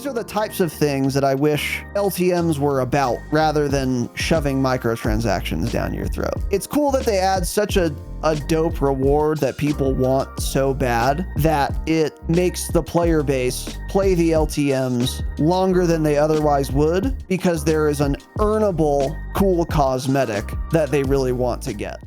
These are the types of things that I wish LTMs were about rather than shoving microtransactions down your throat. It's cool that they add such a dope reward that people want so bad that it makes the player base play the LTMs longer than they otherwise would because there is an earnable cool cosmetic that they really want to get.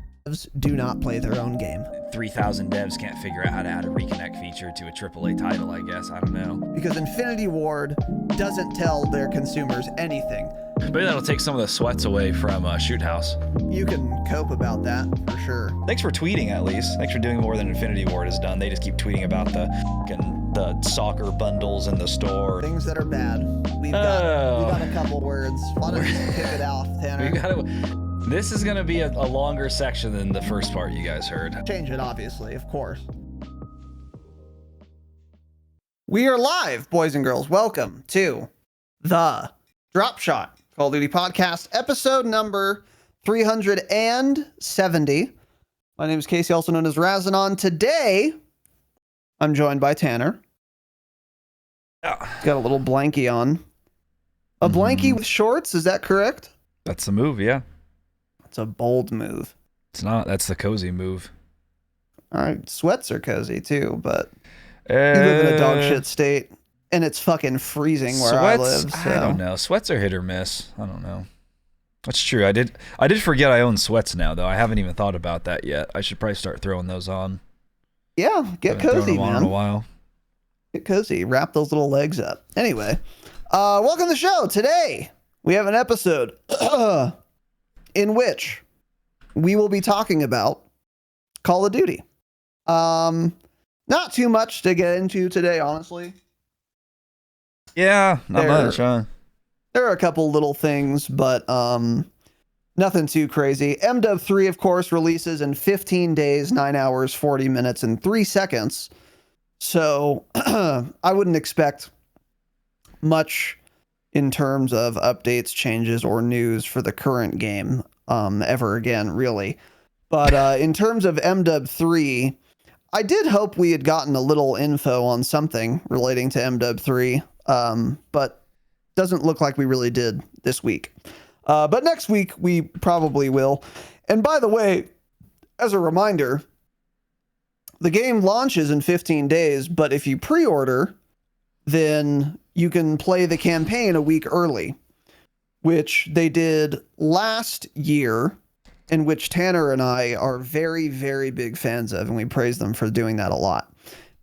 Do not play their own game. 3,000 devs can't figure out how to add a reconnect feature to a AAA title, I guess. I don't know. Because Infinity Ward doesn't tell their consumers anything. Maybe that'll take some of the sweats away from Shoot House. You can cope about that for sure. Thanks for tweeting, at least. Thanks for doing more than Infinity Ward has done. They just keep tweeting about the soccer bundles in the store. Things that are bad. We got a couple words. Why don't you kick it off, Tanner? This is going to be a longer section than the first part you guys heard. Change it, obviously, of course. We are live, boys and girls. Welcome to the Dropshot Call of Duty Podcast, episode number 370. My name is Casey, also known as Razinon. Today, I'm joined by Tanner. Got a little blankie on. A blankie with shorts, is that correct? That's the move, yeah. It's a bold move. It's not. That's the cozy move. All right, sweats are cozy too, but you live in a dog shit state, and it's fucking freezing where I live. So. I don't know. Sweats are hit or miss. I don't know. That's true. I did forget I own sweats now, though. I haven't even thought about that yet. I should probably start throwing those on. Yeah, get cozy, man. In a while. Get cozy. Wrap those little legs up. Anyway, welcome to the show. Today we have an episode in which we will be talking about Call of Duty. Not too much to get into today, honestly. Yeah, not much, huh? There are a couple little things, but nothing too crazy. MW 3, of course, releases in 15 days, 9 hours, 40 minutes, and 3 seconds. So I wouldn't expect much in terms of updates, changes, or news for the current game ever again, really. But in terms of MW 3, I did hope we had gotten a little info on something relating to MW 3, but doesn't look like we really did this week. But next week, we probably will. And by the way, as a reminder, the game launches in 15 days, but if you pre-order, then you can play the campaign a week early, which they did last year, in which Tanner and I are very, very big fans of, and we praise them for doing that a lot,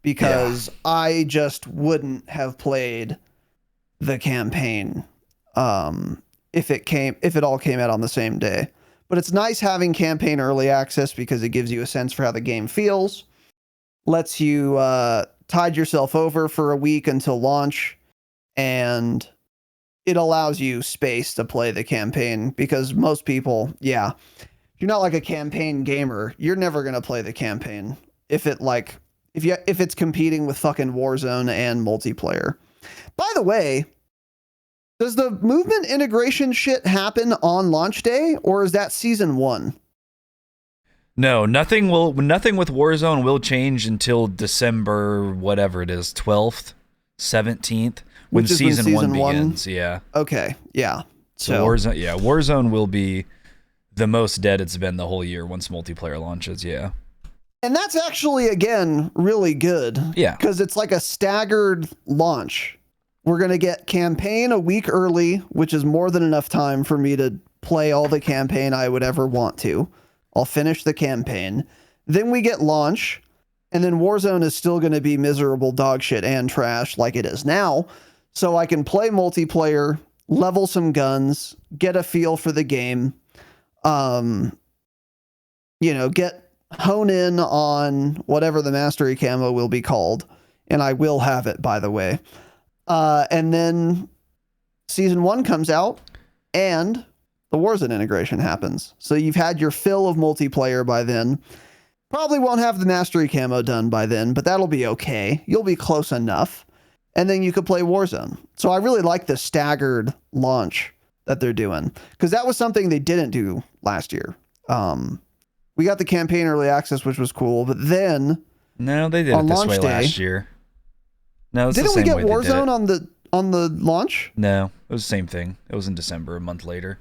because I just wouldn't have played the campaign if it all came out on the same day. But it's nice having campaign early access because it gives you a sense for how the game feels, lets you tide yourself over for a week until launch, and it allows you space to play the campaign because most people, if you're not like a campaign gamer, you're never going to play the campaign if it's competing with fucking Warzone and multiplayer. By the way, does the movement integration shit happen on launch day, or is that season 1? No, nothing with Warzone will change until December, whatever it is, 12th, 17th, when season 1 begins. Yeah. Okay. Yeah. So Warzone will be the most dead it's been the whole year once multiplayer launches. Yeah. And that's actually, again, really good. Yeah. Because it's like a staggered launch. We're going to get campaign a week early, which is more than enough time for me to play all the campaign I would ever want to. I'll finish the campaign. Then we get launch, and then Warzone is still going to be miserable dog shit and trash like it is now. So I can play multiplayer, level some guns, get a feel for the game, hone in on whatever the mastery camo will be called. And I will have it, by the way. And then season 1 comes out, and the Warzone integration happens. So you've had your fill of multiplayer by then. Probably won't have the mastery camo done by then, but that'll be okay. You'll be close enough. And then you could play Warzone. So I really like the staggered launch that they're doing, because that was something they didn't do last year. We got the campaign early access, which was cool, but then no, they did it this way last year. No, it's didn't the same we get way Warzone on the launch? No, it was the same thing. It was in December, a month later.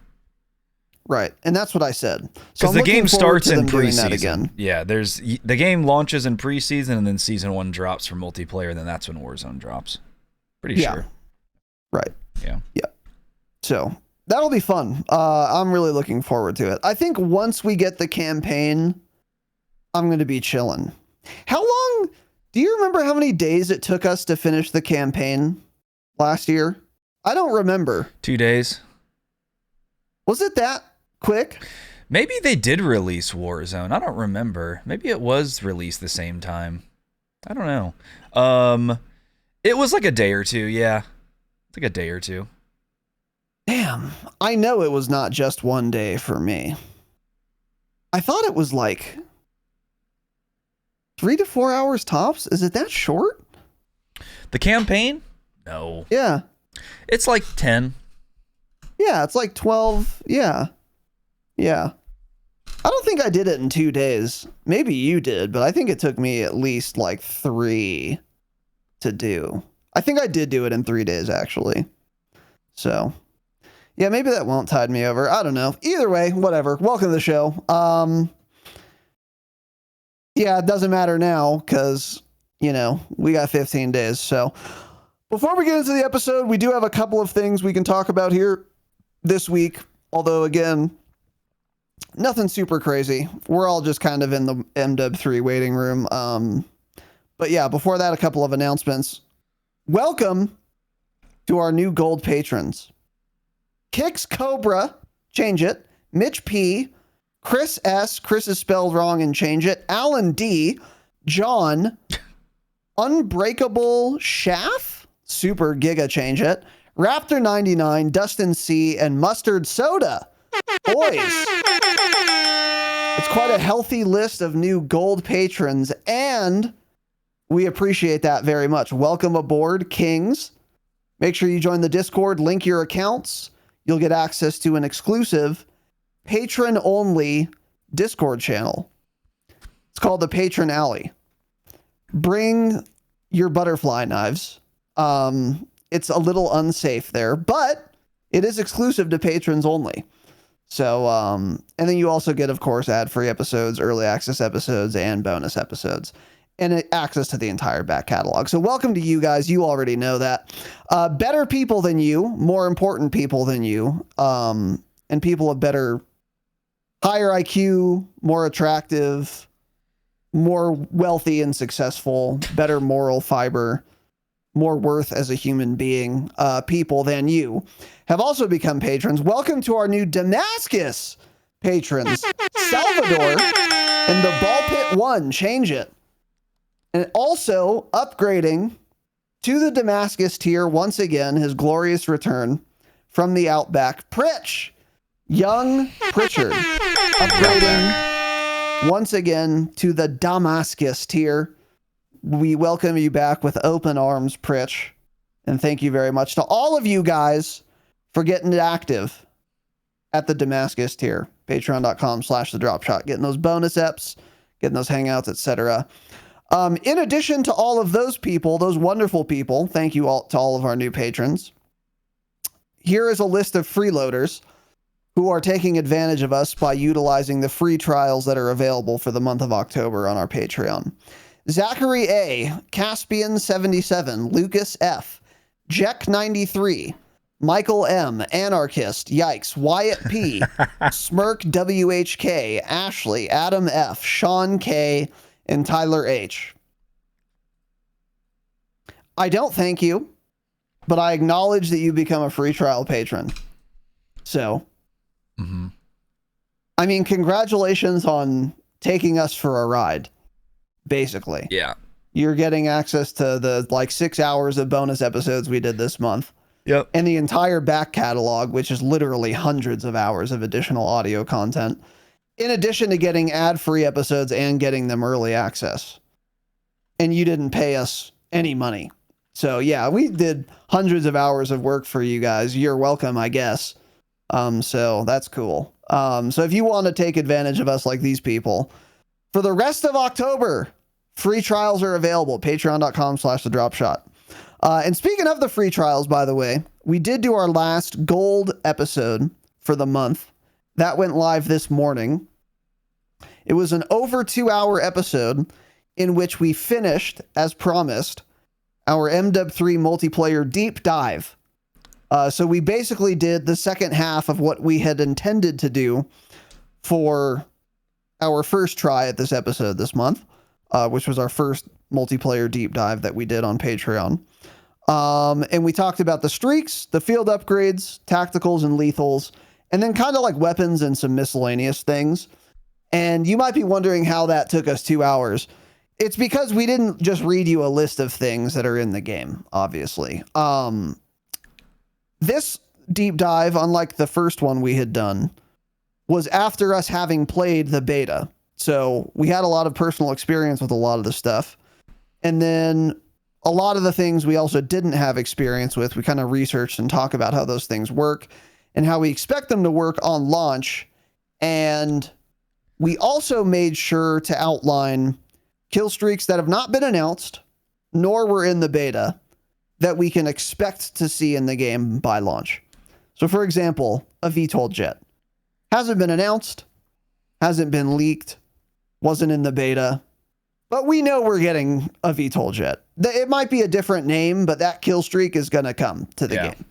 Right, and that's what I said. Because the game starts in preseason. Again. Yeah, the game launches in preseason, and then season 1 drops for multiplayer, and then that's when Warzone drops. Pretty sure. Right. Yeah. Yeah. So that'll be fun. I'm really looking forward to it. I think once we get the campaign, I'm going to be chilling. How long? Do you remember how many days it took us to finish the campaign last year? I don't remember. 2 days. Was it that quick? Maybe they did release Warzone. I don't remember. Maybe it was released the same time. I don't know. It was like a day or two. Yeah. It's like a day or two. Damn. I know it was not just 1 day for me. I thought it was like 3 to 4 hours tops. Is it that short? The campaign? No. Yeah. It's like 10. Yeah, it's like 12. Yeah. Yeah. I don't think I did it in 2 days. Maybe you did, but I think it took me at least like 3 to do. I think I did do it in 3 days, actually. So, yeah, maybe that won't tide me over. I don't know. Either way, whatever. Welcome to the show. Yeah, it doesn't matter now because, we got 15 days. So, before we get into the episode, we do have a couple of things we can talk about here this week. Although, again, nothing super crazy. We're all just kind of in the MW3 waiting room. But yeah, before that, a couple of announcements. Welcome to our new gold patrons. Kix Cobra, change it. Mitch P. Chris S. Chris is spelled wrong and change it. Alan D. John. Unbreakable Shaft. Super Giga, change it. Raptor 99, Dustin C. and Mustard Soda. Boys. It's quite a healthy list of new gold patrons, and we appreciate that very much. Welcome aboard, Kings. Make sure you join the Discord, link your accounts. You'll get access to an exclusive patron-only Discord channel. It's called the Patron Alley. Bring your butterfly knives. It's a little unsafe there, but it is exclusive to patrons only. So, and then you also get, of course, ad-free episodes, early access episodes, and bonus episodes, and access to the entire back catalog. So welcome to you guys. You already know that. Better people than you, more important people than you, and people of higher IQ, more attractive, more wealthy and successful, better moral fiber, more worth as a human being, people than you have also become patrons. Welcome to our new Damascus patrons, Salvador and the Ball Pit 1, change it. And also upgrading to the Damascus tier once again, his glorious return from the Outback, Pritch, young Pritchard, upgrading once again to the Damascus tier. We welcome you back with open arms, Pritch. And thank you very much to all of you guys for getting active at the Damascus tier. Patreon.com/thedropshot. Getting those bonus eps, getting those hangouts, etc. In addition to all of those people, those wonderful people, thank you all to all of our new patrons. Here is a list of freeloaders who are taking advantage of us by utilizing the free trials that are available for the month of October on our Patreon. Zachary A, Caspian 77, Lucas F, Jack 93, Michael M, Anarchist, Yikes, Wyatt P, Smirk WHK, Ashley, Adam F, Sean K, and Tyler H. I don't thank you, but I acknowledge that you become a free trial patron. So, I mean, congratulations on taking us for a ride. Basically. Yeah. You're getting access to the 6 hours of bonus episodes we did this month. Yep. And the entire back catalog, which is literally hundreds of hours of additional audio content, in addition to getting ad-free episodes and getting them early access. And you didn't pay us any money. So yeah, we did hundreds of hours of work for you guys. You're welcome, I guess. So that's cool. So if you want to take advantage of us like these people, for the rest of October, free trials are available. Patreon.com/thedropshot. And speaking of the free trials, by the way, we did do our last gold episode for the month. That went live this morning. It was an over 2-hour episode in which we finished, as promised, our MW3 multiplayer deep dive. So we basically did the second half of what we had intended to do for our first try at this episode this month, which was our first multiplayer deep dive that we did on Patreon. And we talked about the streaks, the field upgrades, tacticals and lethals, and then kind of like weapons and some miscellaneous things. And you might be wondering how that took us 2 hours. It's because we didn't just read you a list of things that are in the game, obviously. This deep dive, unlike the first one we had done, was after us having played the beta. So we had a lot of personal experience with a lot of the stuff. And then a lot of the things we also didn't have experience with, we kind of researched and talk about how those things work and how we expect them to work on launch. And we also made sure to outline kill streaks that have not been announced, nor were in the beta, that we can expect to see in the game by launch. So for example, a VTOL jet. Hasn't been announced, hasn't been leaked, wasn't in the beta, but we know we're getting a VTOL jet. It might be a different name, but that kill streak is going to come to the game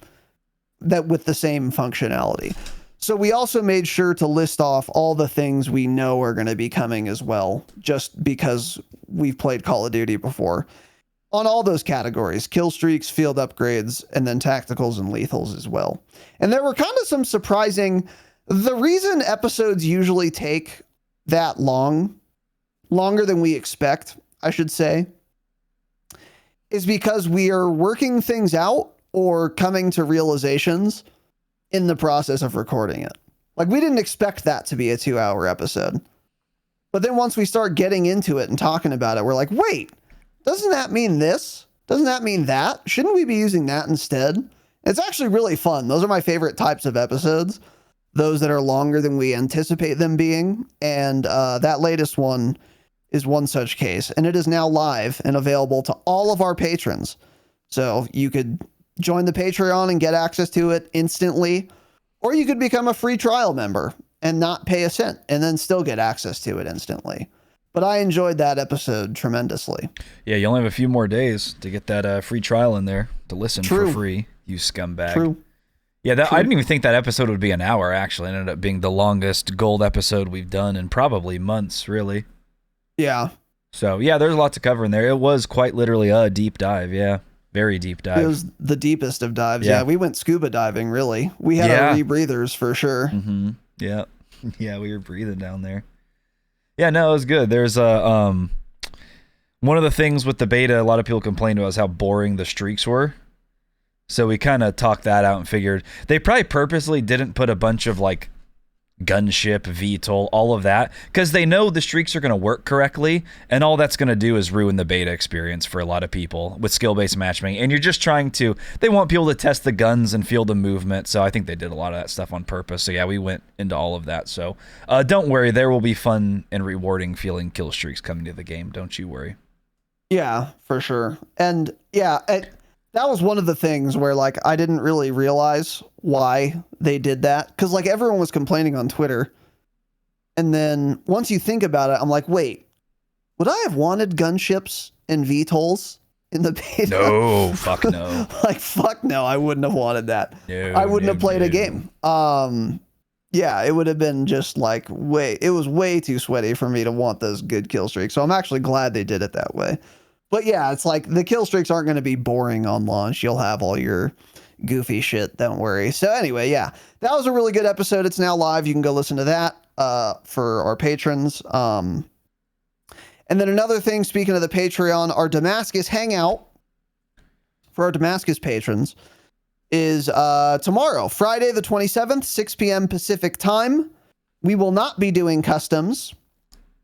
that with the same functionality. So we also made sure to list off all the things we know are going to be coming as well, just because we've played Call of Duty before. On all those categories, kill streaks, field upgrades, and then tacticals and lethals as well. And there were kind of some surprising... The reason episodes usually take that long, longer than we expect, I should say, is because we are working things out or coming to realizations in the process of recording it. Like, we didn't expect that to be a 2-hour episode. But then once we start getting into it and talking about it, we're like, wait, doesn't that mean this? Doesn't that mean that? Shouldn't we be using that instead? It's actually really fun. Those are my favorite types of episodes. Those that are longer than we anticipate them being. And that latest one is one such case. And it is now live and available to all of our patrons. So you could join the Patreon and get access to it instantly. Or you could become a free trial member and not pay a cent and then still get access to it instantly. But I enjoyed that episode tremendously. Yeah, you only have a few more days to get that free trial in there to listen for free, you scumbag. True. Yeah, I didn't even think that episode would be an hour, actually. It ended up being the longest gold episode we've done in probably months, really. Yeah. So, yeah, there's a lot to cover in there. It was quite literally a deep dive, yeah. Very deep dive. It was the deepest of dives. Yeah, we went scuba diving, really. We had our rebreathers for sure. Mm-hmm. Yeah. Yeah, we were breathing down there. Yeah, no, it was good. There's a one of the things with the beta, a lot of people complained about was how boring the streaks were. So we kind of talked that out and figured they probably purposely didn't put a bunch of like gunship, VTOL, all of that, because they know the streaks are going to work correctly, and all that's going to do is ruin the beta experience for a lot of people with skill-based matchmaking. And you're just trying to, they want people to test the guns and feel the movement, so I think they did a lot of that stuff on purpose. So yeah, we went into all of that. So don't worry, there will be fun and rewarding feeling kill streaks coming to the game. Don't you worry. Yeah, for sure. And yeah, that was one of the things where, like, I didn't really realize why they did that. Because, like, everyone was complaining on Twitter. And then once you think about it, I'm like, wait, would I have wanted gunships and VTOLs in the beta? No, fuck no. Like, fuck no, I wouldn't have wanted that. No, I wouldn't have played a game. Yeah, it would have been just, like, it was way too sweaty for me to want those good kill streaks. So I'm actually glad they did it that way. But yeah, it's like the kill streaks aren't going to be boring on launch. You'll have all your goofy shit. Don't worry. So anyway, yeah, that was a really good episode. It's now live. You can go listen to that for our patrons. And then another thing, speaking of the Patreon, our Damascus hangout for our Damascus patrons is tomorrow, Friday the 27th, 6 p.m. Pacific time. We will not be doing customs.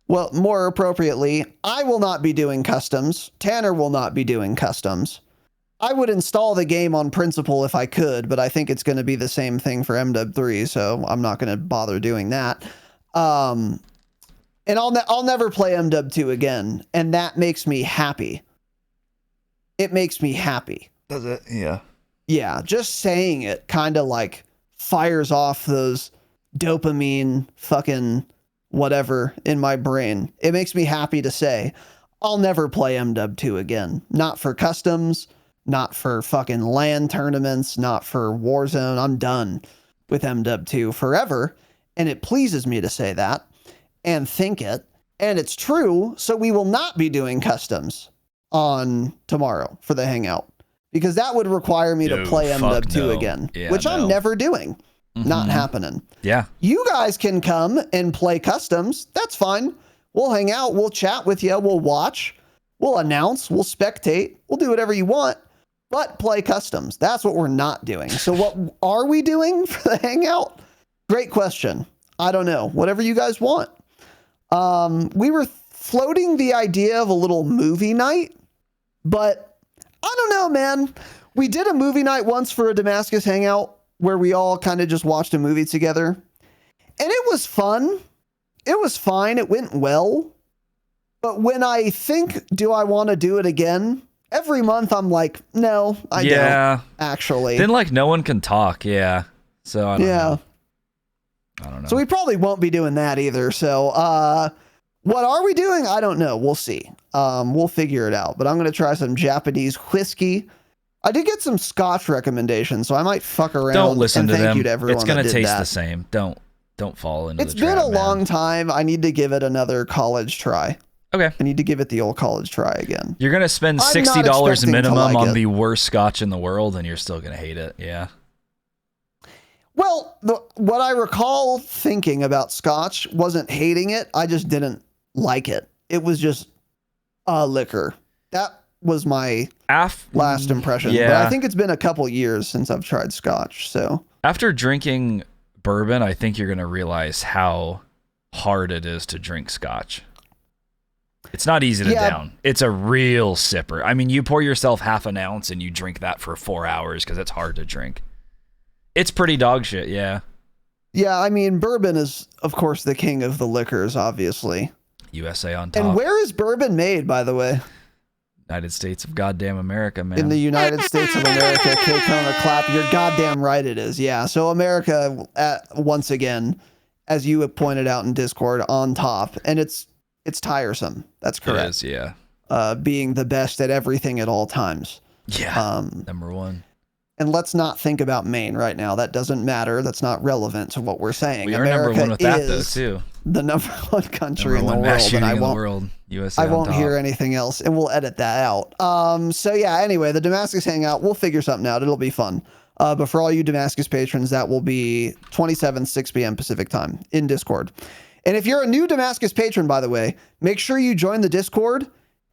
Well, more appropriately, I will not be doing customs. Tanner will not be doing customs. I would install the game on principle if I could, but I think it's going to be the same thing for MW3, so I'm not going to bother doing that. And I'll never play MW2 again, and that makes me happy. It makes me happy Does it? Yeah. Yeah, just saying it kind of like fires off those dopamine fucking whatever in my brain. It makes me happy to say I'll never play MW2 again. Not for customs, not for fucking LAN tournaments, not for Warzone. I'm done with MW2 forever. And it pleases me to say that and think it. And it's true. So we will not be doing customs on tomorrow for the Hangout. Because that would require me to play MW2 again, which I'm never doing. Not happening. Yeah. You guys can come and play customs. That's fine. We'll hang out. We'll chat with you. We'll watch. We'll announce. We'll spectate. We'll do whatever you want, but play customs. That's what we're not doing. So what are we doing for the Hangout? Great question. I don't know. Whatever you guys want. We were floating the idea of a little movie night, but I don't know, man. We did a movie night once for a Damascus Hangout where we all kind of just watched a movie together. And it was fun. It was fine. It went well. But when I think, do I want to do it again? Every month I'm like, no, I don't, actually. Then like no one can talk. Yeah. So I don't know. I don't know. So we probably won't be doing that either. So what are we doing? I don't know. We'll see. We'll figure it out. But I'm going to try some Japanese whiskey. I did get some Scotch recommendations, so I might fuck around. Don't listen to them. Thank you to everyone. It's going to taste that. The same. Don't fall into It's been a long time. I need to give it another college try. Okay. I need to give it the old college try again. You're going to spend $60 minimum on the worst Scotch in the world, and you're still going to hate it. Yeah. Well, what I recall thinking about Scotch wasn't hating it. I just didn't like it. It was just a liquor. That was my last impression. Yeah. But I think it's been a couple years since I've tried Scotch. So after drinking bourbon, I think you're going to realize how hard it is to drink Scotch. It's not easy to down. It's a real sipper. I mean, you pour yourself half an ounce and you drink that for 4 hours because it's hard to drink. It's pretty dog shit, yeah. Yeah, I mean, bourbon is, of course, the king of the liquors, obviously. USA on top. And where is bourbon made, by the way? United States of goddamn America, man. In the United States of America. K-Kona clap. You're goddamn right it is. Yeah. So America, once again, as you have pointed out in Discord, on top. And it's tiresome. That's correct. It is, yeah. Being the best at everything at all times. Yeah. Number one. And let's not think about Maine right now. That doesn't matter. That's not relevant to what we're saying. We are number one with that, though, too. The number one country in the world, and I won't hear anything else, and we'll edit that out. So yeah, anyway, the Damascus Hangout, we'll figure something out. It'll be fun. But for all you Damascus patrons, that will be 27th, 6 p.m. Pacific time in Discord. And if you're a new Damascus patron, by the way, make sure you join the Discord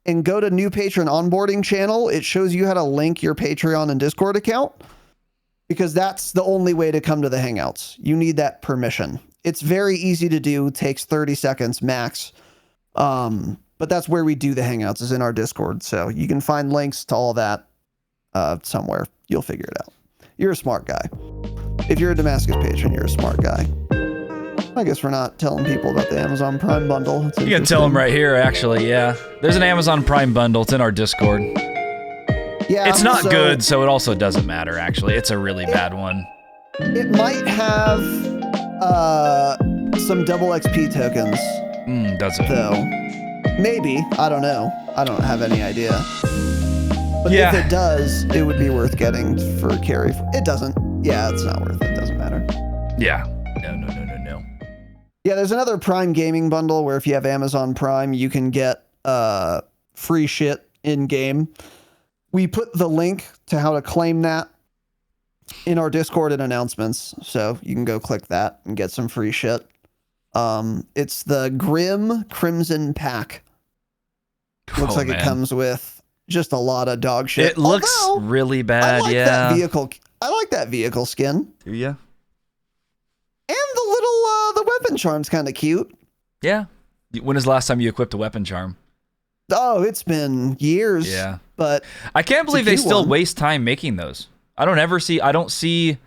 and go to new patron onboarding channel. It shows you how to link your Patreon and Discord account, because that's the only way to come to the Hangouts. You need that permission. It's very easy to do, takes 30 seconds max. But that's where we do the Hangouts, is in our Discord. So you can find links to all that somewhere. You'll figure it out. You're a smart guy. If you're a Damascus patron, you're a smart guy. I guess we're not telling people about the Amazon Prime bundle. You can tell them right here, actually, yeah. There's an Amazon Prime bundle. It's in our Discord. Yeah, it's not good, so it also doesn't matter, actually. It's a really bad one. It might have some double XP tokens. Does it? Though. Maybe. I don't know. I don't have any idea. But if it does, it would be worth getting for carry. It doesn't. Yeah, it's not worth it. It doesn't matter. Yeah. No. Yeah, there's another Prime Gaming bundle where if you have Amazon Prime, you can get free shit in-game. We put the link to how to claim that in our Discord and announcements, so you can go click that and get some free shit. It's the Grim Crimson Pack. Looks like it comes with just a lot of dog shit. It looks really bad, that vehicle. I like that vehicle skin. Do ya? And the little the weapon charm's kind of cute. Yeah. When is the last time you equipped a weapon charm? Oh, it's been years. Yeah. But I can't believe they still waste time making those. I don't see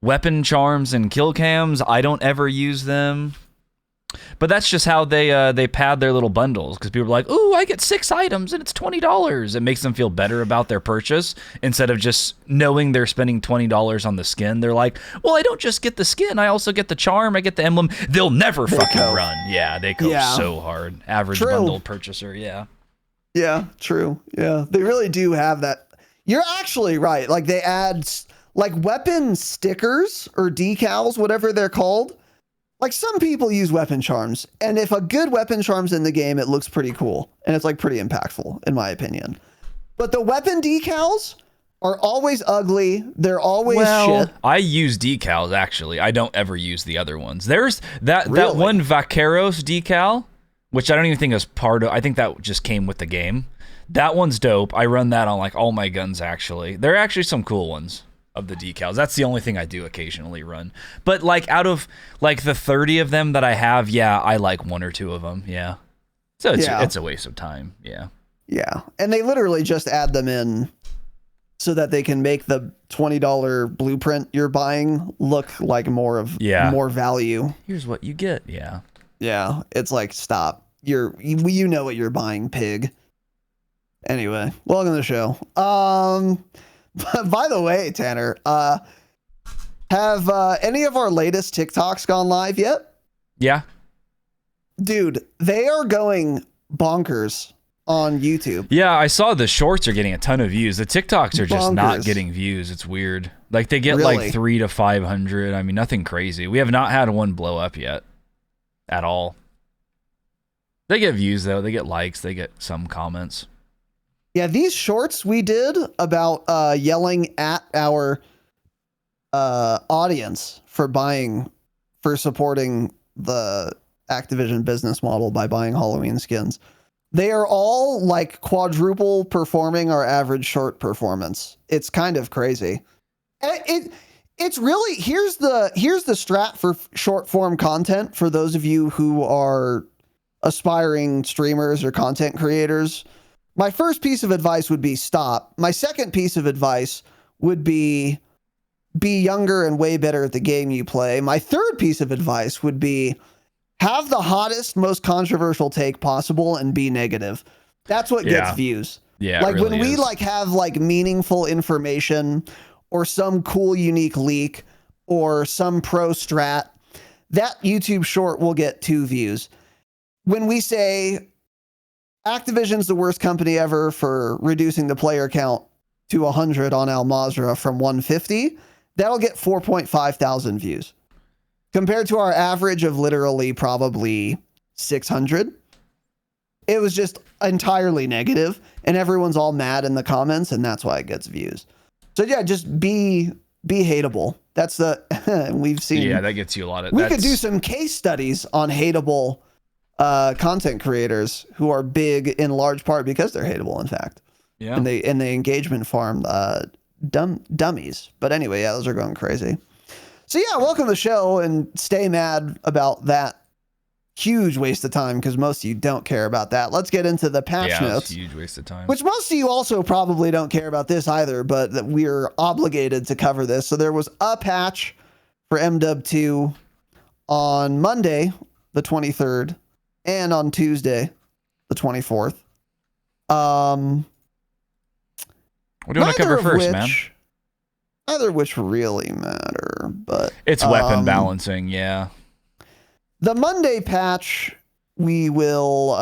weapon charms and kill cams. I don't ever use them. But that's just how they pad their little bundles, because people are like, "Ooh, I get 6 items and it's $20." It makes them feel better about their purchase instead of just knowing they're spending $20 on the skin. They're like, "Well, I don't just get the skin, I also get the charm, I get the emblem." They'll never fucking run. Yeah, they go so hard. Average bundle purchaser, yeah. Yeah, true. Yeah, they really do have that. You're actually right. Like they add like weapon stickers or decals, whatever they're called. Like some people use weapon charms, and if a good weapon charm's in the game, it looks pretty cool and it's like pretty impactful in my opinion. But the weapon decals are always ugly. They're always shit. I use decals actually. I don't ever use the other ones. There's that one Vaqueros decal, which I don't even think is part of. I think that just came with the game. That one's dope. I run that on like all my guns actually. There are actually some cool ones of the decals. That's the only thing I do occasionally run. But like out of like the 30 of them that I have, yeah, I like 1 or 2 of them. Yeah. So it's a waste of time. Yeah. Yeah. And they literally just add them in so that they can make the $20 blueprint you're buying look like more value. Here's what you get. Yeah. Yeah. It's like, stop. You know what you're buying, pig. Anyway, welcome to the show. By the way, Tanner, have any of our latest TikToks gone live yet? Yeah. Dude, they are going bonkers on YouTube. Yeah, I saw the shorts are getting a ton of views. The TikToks are just not getting views. It's weird. Like they get like 300 to 500. I mean, nothing crazy. We have not had one blow up yet at all. They get views though. They get likes. They get some comments. Yeah, these shorts we did about yelling at our audience for supporting the Activision business model by buying Halloween skins. They are all like quadruple performing our average short performance. It's kind of crazy. It's really here's the strat for short form content for those of you who are aspiring streamers or content creators. My first piece of advice would be stop. My second piece of advice would be younger and way better at the game you play. My third piece of advice would be have the hottest, most controversial take possible and be negative. That's what gets views. Yeah, like really when we like have like meaningful information or some cool unique leak or some pro strat, that YouTube short will get 2 views. When we say Activision's the worst company ever for reducing the player count to 100 on Al Mazrah from 150, that'll get 4.5 thousand views. Compared to our average of literally probably 600, it was just entirely negative, and everyone's all mad in the comments, and that's why it gets views. So yeah, just be hateable. That's we've seen. Yeah, that gets you a lot of. We could do some case studies on hateable content creators who are big in large part because they're hateable, in fact. Yeah. And they engagement farm dummies. But anyway, yeah, those are going crazy. So yeah, welcome to the show and stay mad about that huge waste of time because most of you don't care about that. Let's get into the patch notes. It's a huge waste of time. Which most of you also probably don't care about this either, but that we're obligated to cover this. So there was a patch for MW2 on Monday, the 23rd, and on Tuesday, the 24th. What do you want to cover first, man? Neither of which really matter, but it's weapon balancing, yeah. The Monday patch we will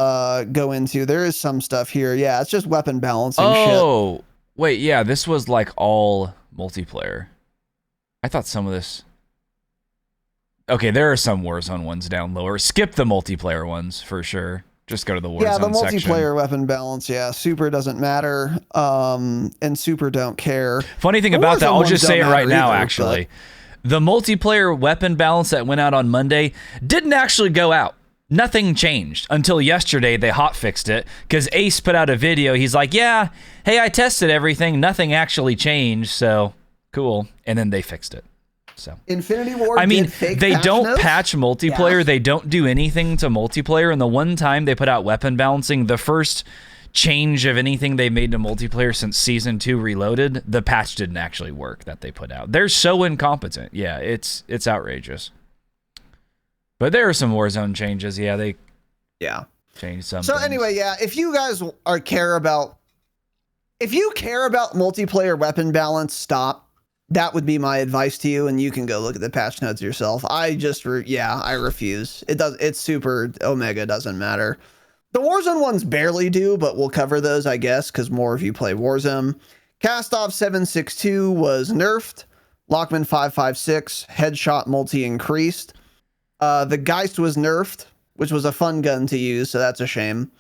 go into. There is some stuff here. Yeah, it's just weapon balancing shit. Oh, wait, yeah, this was like all multiplayer. I thought some of this... Okay, there are some Warzone ones down lower. Skip the multiplayer ones for sure. Just go to the Warzone section. Yeah, the multiplayer weapon balance, yeah. Super doesn't matter, and super don't care. Funny thing about that, I'll just say it right now, actually. The multiplayer weapon balance that went out on Monday didn't actually go out. Nothing changed until yesterday they hotfixed it because Ace put out a video. He's like, yeah, hey, I tested everything. Nothing actually changed, so cool. And then they fixed it. So Infinity Ward. I mean, they don't patch multiplayer. Yeah. They don't do anything to multiplayer. And the one time they put out weapon balancing, the first change of anything they made to multiplayer since Season 2 Reloaded, the patch didn't actually work that they put out. They're so incompetent. Yeah, it's outrageous. But there are some Warzone changes. Yeah, they changed some. So anyway, yeah, if you guys care about multiplayer weapon balance, stop. That would be my advice to you, and you can go look at the patch notes yourself. I refuse. It's super Omega, doesn't matter. The Warzone ones barely do, but we'll cover those, I guess, because more of you play Warzone. Castoff 762 was nerfed. Lockman 556, headshot multi increased. The Geist was nerfed, which was a fun gun to use, so that's a shame.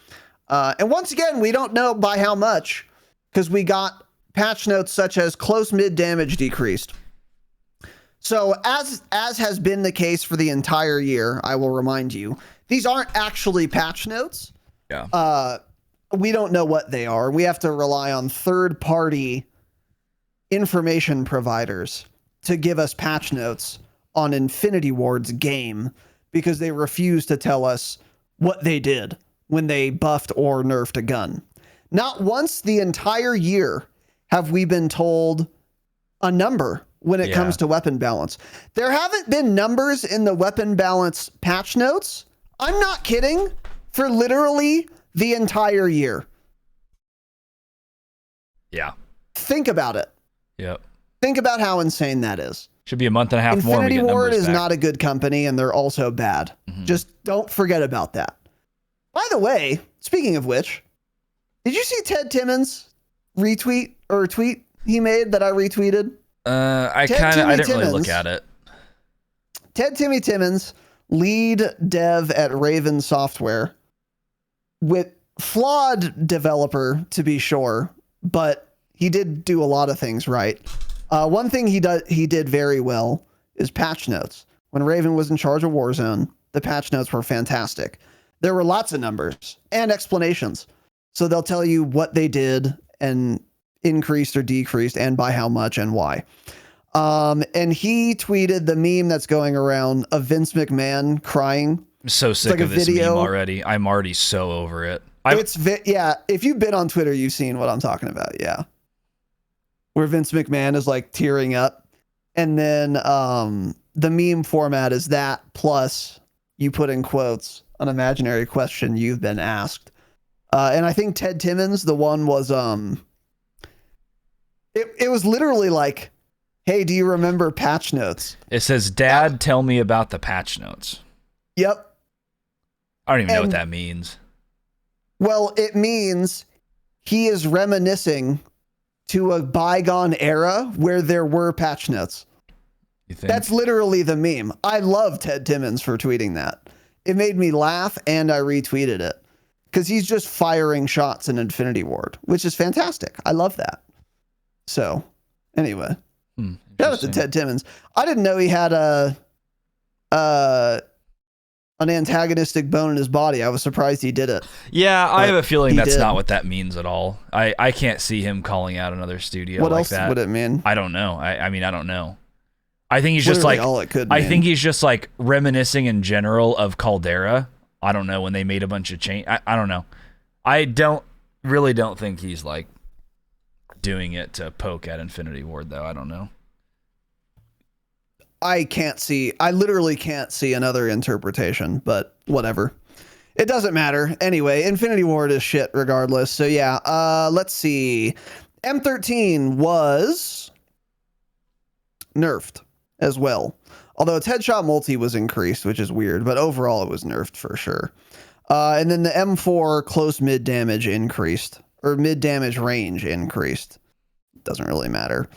And once again, we don't know by how much, because we got patch notes such as close mid damage decreased. So as has been the case for the entire year, I will remind you, these aren't actually patch notes. Yeah. We don't know what they are. We have to rely on third-party information providers to give us patch notes on Infinity Ward's game, because they refuse to tell us what they did when they buffed or nerfed a gun. Not once the entire year have we been told a number when it comes to weapon balance. There haven't been numbers in the weapon balance patch notes, I'm not kidding, for literally the entire year. Yeah. Think about it. Yep. Think about how insane that is. Should be a month and a half more. Infinity Ward is not a good company, and they're also bad. Mm-hmm. Just don't forget about that. By the way, speaking of which, did you see Ted Timmons retweet or tweet he made that I retweeted? I didn't really look at it. Timmy Timmons, lead dev at Raven Software, with flawed developer to be sure, but he did do a lot of things right. One thing he did very well is patch notes. When Raven was in charge of Warzone, the patch notes were fantastic. There were lots of numbers and explanations. So they'll tell you what they did and increased or decreased and by how much and why. And he tweeted the meme that's going around of Vince McMahon crying. I'm so sick of this meme already. I'm already so over it. If you've been on Twitter, you've seen what I'm talking about. Yeah. Where Vince McMahon is like tearing up. And then the meme format is that plus you put in quotes an imaginary question you've been asked. And I think Ted Timmons, the one was it was literally like, hey, do you remember patch notes? It says, Dad, tell me about the patch notes. Yep. I don't even know what that means. Well, it means he is reminiscing to a bygone era where there were patch notes. You think? That's literally the meme. I love Ted Timmons for tweeting that. It made me laugh, and I retweeted it. Because he's just firing shots in Infinity Ward, which is fantastic. I love that. So, anyway. Shout out to Ted Timmons. I didn't know he had an antagonistic bone in his body. I was surprised he did it. Yeah, I have a feeling that's not what that means at all. I can't see him calling out another studio what like else that. Would it mean? I don't know. I mean, I don't know. I think he's just literally like all it could I mean. think he's just like reminiscing in general of Caldera. I don't know when they made a bunch of change. I don't know. I don't think he's like doing it to poke at Infinity Ward though. I don't know. I literally can't see another interpretation, but whatever. It doesn't matter. Anyway, Infinity Ward is shit regardless. So yeah, let's see. M13 was nerfed as well. Although its headshot multi was increased, which is weird, but overall it was nerfed for sure. And then the M4 close mid damage increased, or mid damage range increased. Doesn't really matter.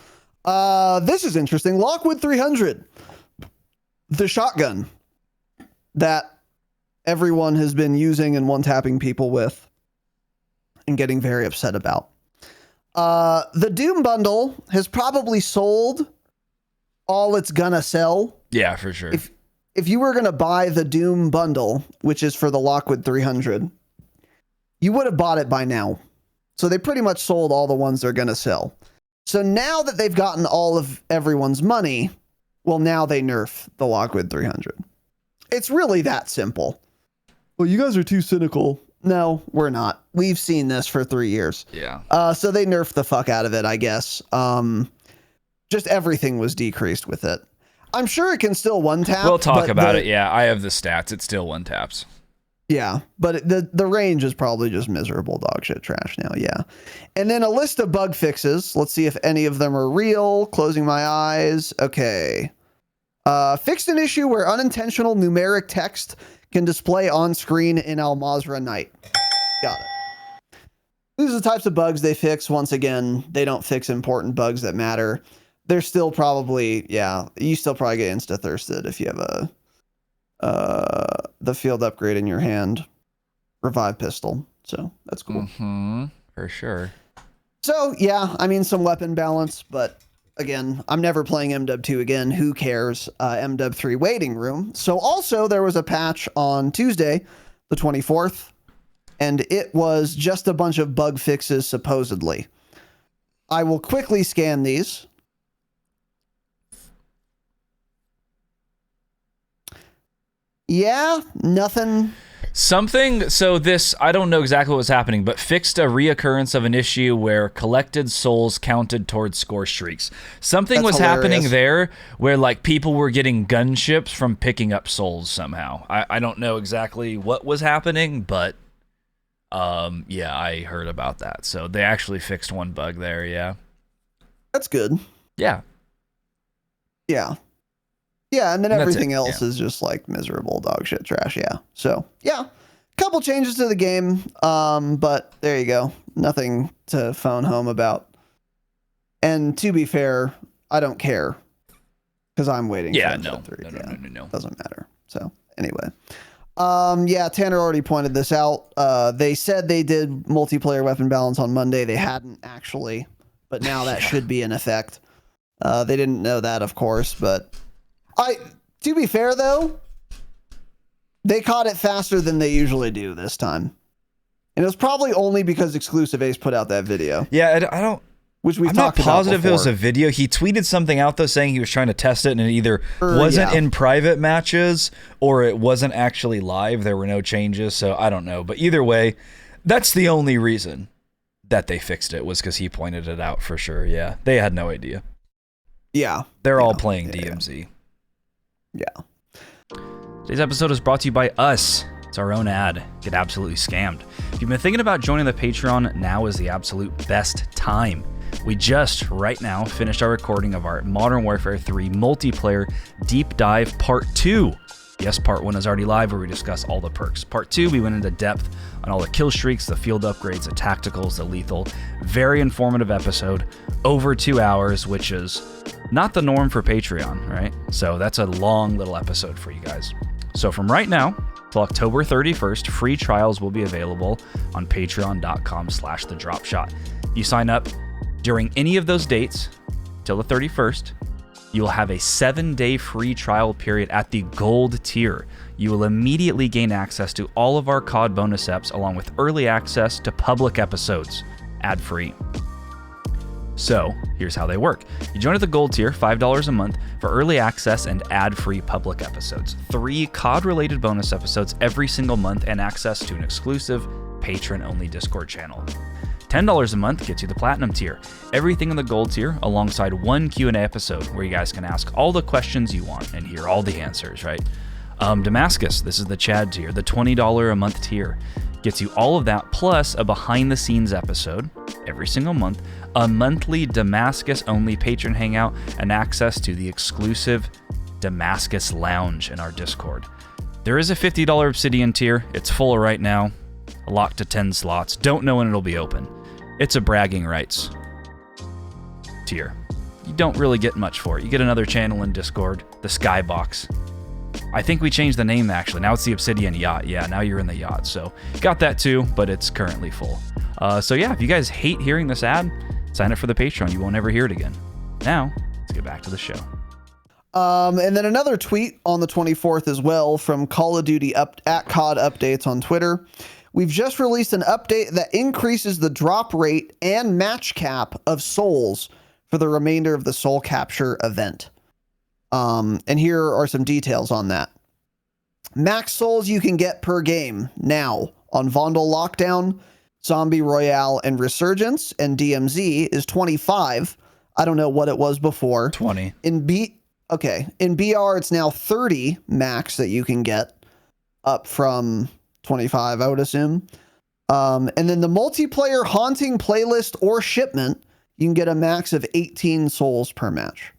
This is interesting. Lockwood 300, the shotgun that everyone has been using and one-tapping people with and getting very upset about. The Doom bundle has probably sold all it's gonna sell. Yeah, for sure. If you were gonna buy the Doom bundle, which is for the Lockwood 300, you would have bought it by now. So they pretty much sold all the ones they're gonna sell. So now that they've gotten all of everyone's money, well, now they nerf the Lockwood 300. It's really that simple. Well, you guys are too cynical. No, we're not. We've seen this for 3 years. Yeah. So they nerfed the fuck out of it, I guess. Just everything was decreased with it. I'm sure it can still one tap. We'll talk about it. Yeah, I have the stats. It still one taps. Yeah, but the range is probably just miserable dog shit trash now. Yeah. And then a list of bug fixes. Let's see if any of them are real. Closing my eyes. Okay. Fixed an issue where unintentional numeric text can display on screen in Al Mazrah Night. Got it. These are the types of bugs they fix. Once again, they don't fix important bugs that matter. They're still probably, you still probably get insta-thirsted if you have the field upgrade in your hand. Revive pistol. So that's cool. Mm-hmm, for sure. So, yeah, I mean, some weapon balance, but again, I'm never playing MW 2 again. Who cares? MW 3 waiting room. So also there was a patch on Tuesday, the 24th, and it was just a bunch of bug fixes, supposedly. I will quickly scan these. Yeah, nothing. So this, I don't know exactly what was happening, but fixed a reoccurrence of an issue where collected souls counted towards score streaks. Something That's was hilarious. happening there where like people were getting gunships from picking up souls somehow. I don't know exactly what was happening, but yeah, I heard about that. So they actually fixed one bug there, yeah. That's good. Yeah. Yeah. Yeah, and then everything it, else yeah. is just like miserable dog shit trash, yeah. So, yeah. Couple changes to the game, but there you go. Nothing to phone home about. And to be fair, I don't care. Because I'm waiting for MW 3. No. Doesn't matter. So, anyway. Yeah, Tanner already pointed this out. They said they did multiplayer weapon balance on Monday. They hadn't actually, but now that should be in effect. They didn't know that, of course, but to be fair though, they caught it faster than they usually do this time. And it was probably only because Exclusive Ace put out that video. Yeah, I don't. Which we've I'm talked not positive about it was before. a video. He tweeted something out though saying he was trying to test it, and it either wasn't in private matches or it wasn't actually live. There were no changes, so I don't know. But either way, that's the only reason that they fixed it was because he pointed it out for sure. Yeah, they had no idea. Yeah, they're all playing DMZ. Yeah. Today's episode is brought to you by us. It's our own ad. Get absolutely scammed. If you've been thinking about joining the Patreon, now is the absolute best time. We just, right now, finished our recording of our Modern Warfare 3 multiplayer deep dive part 2. Yes, part 1 is already live where we discuss all the perks. Part 2, we went into depth on all the kill streaks, the field upgrades, the tacticals, the lethal. Very informative episode. Over 2 hours, which is not the norm for Patreon, right? So that's a long little episode for you guys. So from right now till October 31st, free trials will be available on patreon.com/thedropshot. You sign up during any of those dates till the 31st, you will have a 7-day free trial period at the gold tier. You will immediately gain access to all of our COD bonus eps along with early access to public episodes, ad-free. So, here's how they work. You join at the gold tier, $5 a month, for early access and ad-free public episodes. 3 COD-related bonus episodes every single month and access to an exclusive patron-only Discord channel. $10 a month gets you the platinum tier. Everything in the gold tier alongside 1 Q&A episode where you guys can ask all the questions you want and hear all the answers, right? Damascus, this is the Chad tier. The $20 a month tier gets you all of that plus a behind-the-scenes episode every single month, a monthly Damascus-only patron hangout, and access to the exclusive Damascus Lounge in our Discord. There is a $50 Obsidian tier. It's full right now. Locked to 10 slots. Don't know when it'll be open. It's a bragging rights tier. You don't really get much for it. You get another channel in Discord, the Skybox. I think we changed the name actually. Now it's the Obsidian Yacht. Yeah, now you're in the yacht. So got that too, but it's currently full. So yeah, if you guys hate hearing this ad, sign up for the Patreon. You won't ever hear it again. Now, let's get back to the show. And then another tweet on the 24th as well from Call of Duty at COD Updates on Twitter. We've just released an update that increases the drop rate and match cap of souls for the remainder of the soul capture event. And here are some details on that. Max souls you can get per game now on Vondel Lockdown, Zombie Royale, and Resurgence, and DMZ is 25. I don't know what it was before. 20. In okay, in BR it's now 30 max that you can get, up from 25, I would assume. And then the multiplayer haunting playlist or shipment, you can get a max of 18 souls per match.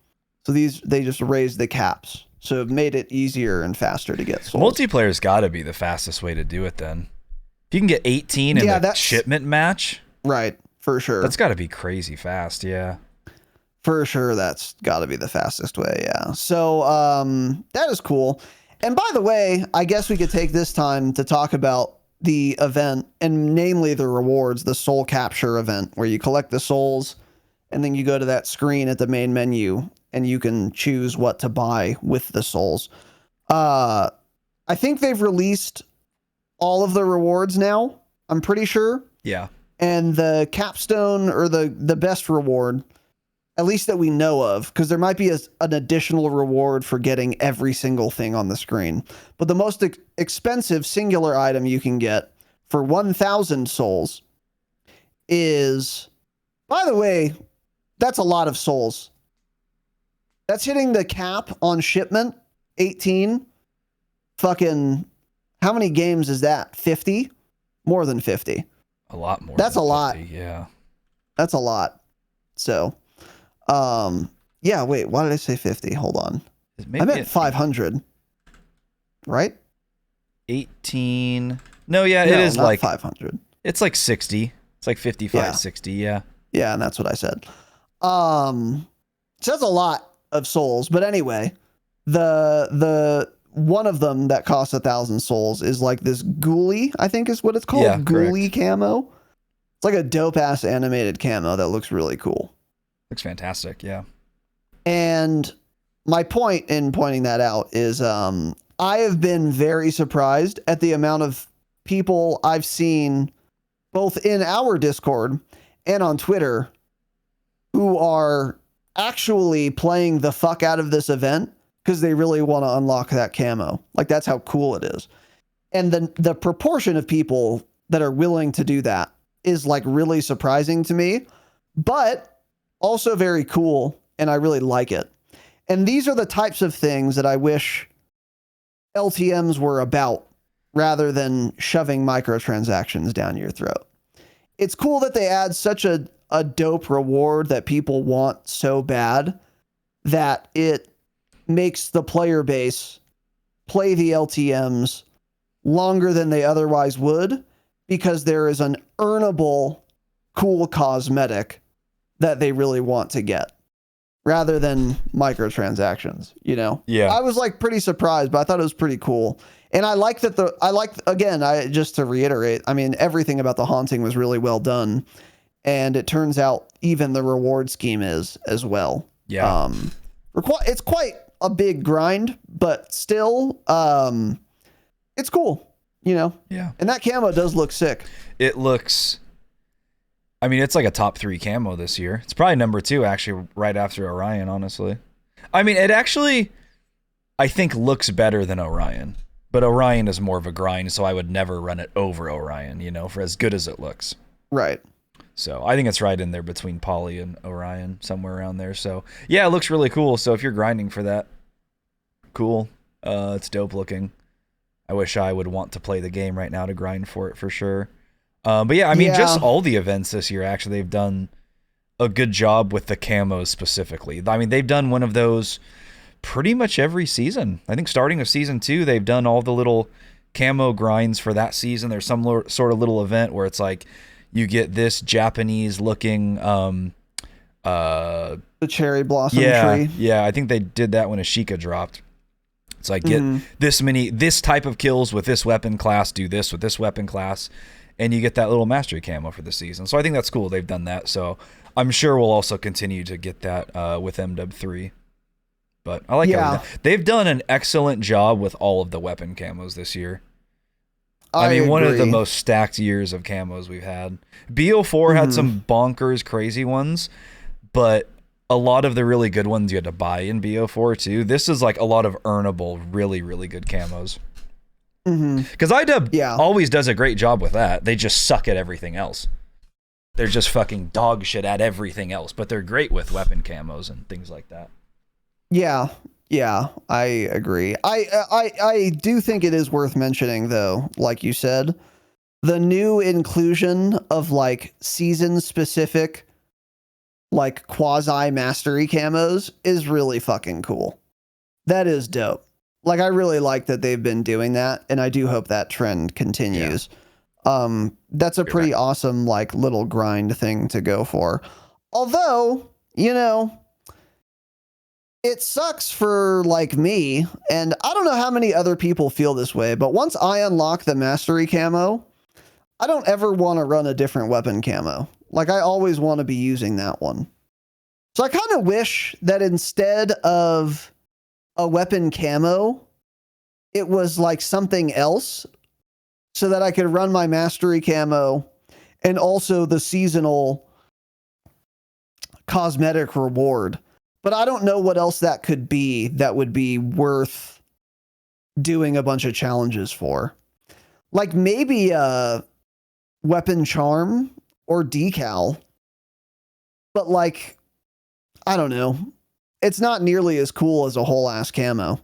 So they just raised the caps. So it made it easier and faster to get souls. Multiplayer's got to be the fastest way to do it then. If you can get 18 in a shipment match. Right, for sure. That's got to be crazy fast, yeah. For sure, that's got to be the fastest way, yeah. So that is cool. And by the way, I guess we could take this time to talk about the event, and namely the rewards, the soul capture event, where you collect the souls, and then you go to that screen at the main menu, and you can choose what to buy with the souls. I think they've released all of the rewards now, I'm pretty sure. Yeah. And the capstone, or the best reward, at least that we know of, because there might be an additional reward for getting every single thing on the screen. But the most expensive singular item you can get for 1,000 souls is, by the way, that's a lot of souls. That's hitting the cap on shipment, 18. Fucking, how many games is that? 50? More than 50. A lot more. That's a lot. Yeah. That's a lot. So, yeah, wait, why did I say 50? Hold on. I meant 500. Right? 18. No, yeah, it is not like 500. It's like 60. It's like 55, 60, yeah. Yeah, and that's what I said. So that's a lot of souls, but anyway, the one of them that costs 1,000 souls is like this Ghoulie, I think is what it's called. Yeah, Ghoulie camo. It's like a dope ass animated camo that looks really cool. Looks fantastic, yeah. And my point in pointing that out is I have been very surprised at the amount of people I've seen both in our Discord and on Twitter who are actually playing the fuck out of this event because they really want to unlock that camo. Like, that's how cool it is. And the proportion of people that are willing to do that is like really surprising to me, but also very cool, and I really like it. And these are the types of things that I wish LTMs were about, rather than shoving microtransactions down your throat. It's cool that they add such a dope reward that people want so bad that it makes the player base play the LTMs longer than they otherwise would, because there is an earnable cool cosmetic that they really want to get, rather than microtransactions, you know? Yeah. I was like pretty surprised, but I thought it was pretty cool. And I like that just to reiterate, I mean, everything about the haunting was really well done. And it turns out even the reward scheme is as well. Yeah. It's quite a big grind, but still, it's cool, you know? Yeah. And that camo does look sick. It looks, I mean, it's like a top 3 camo this year. It's probably number 2, actually, right after Orion, honestly. I mean, it actually, I think, looks better than Orion. But Orion is more of a grind, so I would never run it over Orion, you know, for as good as it looks. Right. So I think it's right in there between Poly and Orion, somewhere around there. So yeah, it looks really cool. So if you're grinding for that, cool. It's dope looking. I wish I would want to play the game right now to grind for it for sure. But yeah, I mean, just all the events this year, actually, they've done a good job with the camos specifically. I mean, they've done one of those pretty much every season. I think starting of season 2, they've done all the little camo grinds for that season. There's some sort of little event where it's like, you get this Japanese looking the cherry blossom tree. Yeah, I think they did that when Ashika dropped. It's like, get this type of kills with this weapon class, do this with this weapon class, and you get that little mastery camo for the season. So I think that's cool. They've done that. So I'm sure we'll also continue to get that with MW3. But I like everything. They've done an excellent job with all of the weapon camos this year. I mean, one of the most stacked years of camos we've had. BO4 had some bonkers, crazy ones, but a lot of the really good ones you had to buy in BO4 too. This is like a lot of earnable, really, really good camos. Because IDub always does a great job with that. They just suck at everything else. They're just fucking dog shit at everything else, but they're great with weapon camos and things like that. Yeah. Yeah, I agree. I do think it is worth mentioning though, like you said, the new inclusion of like season specific like quasi mastery camos is really fucking cool. That is dope. Like I really like that they've been doing that, and I do hope that trend continues. That's a pretty awesome like little grind thing to go for. Although, you know, it sucks for like me, and I don't know how many other people feel this way, but once I unlock the mastery camo, I don't ever want to run a different weapon camo. Like I always want to be using that one. So I kind of wish that instead of a weapon camo, it was like something else so that I could run my mastery camo and also the seasonal cosmetic reward. But I don't know what else that could be that would be worth doing a bunch of challenges for. Like maybe a weapon charm or decal. But like, I don't know. It's not nearly as cool as a whole ass camo.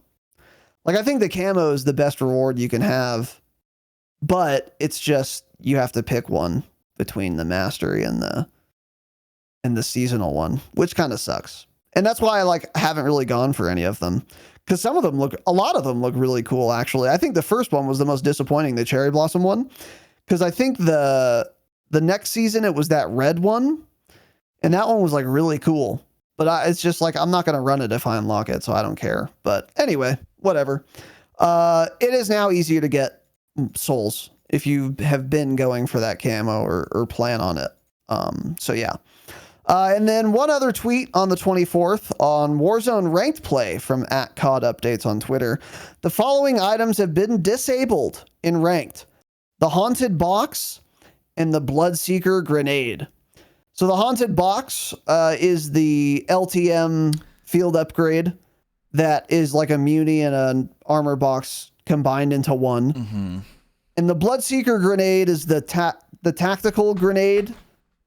Like I think the camo is the best reward you can have, but it's just you have to pick one between the mastery and the seasonal one, which kind of sucks. And that's why I like haven't really gone for any of them, because a lot of them look really cool. Actually, I think the first one was the most disappointing, the cherry blossom one, because I think the next season it was that red one, and that one was like really cool. But it's just like I'm not going to run it if I unlock it, so I don't care. But anyway, whatever. It is now easier to get souls if you have been going for that camo or plan on it. So yeah. And then one other tweet on the 24th on Warzone ranked play from @COD Updates on Twitter. The following items have been disabled in ranked: the Haunted Box and the Bloodseeker Grenade. So the Haunted Box is the LTM field upgrade that is like a muni and an armor box combined into one. Mm-hmm. And the Bloodseeker Grenade is the tactical grenade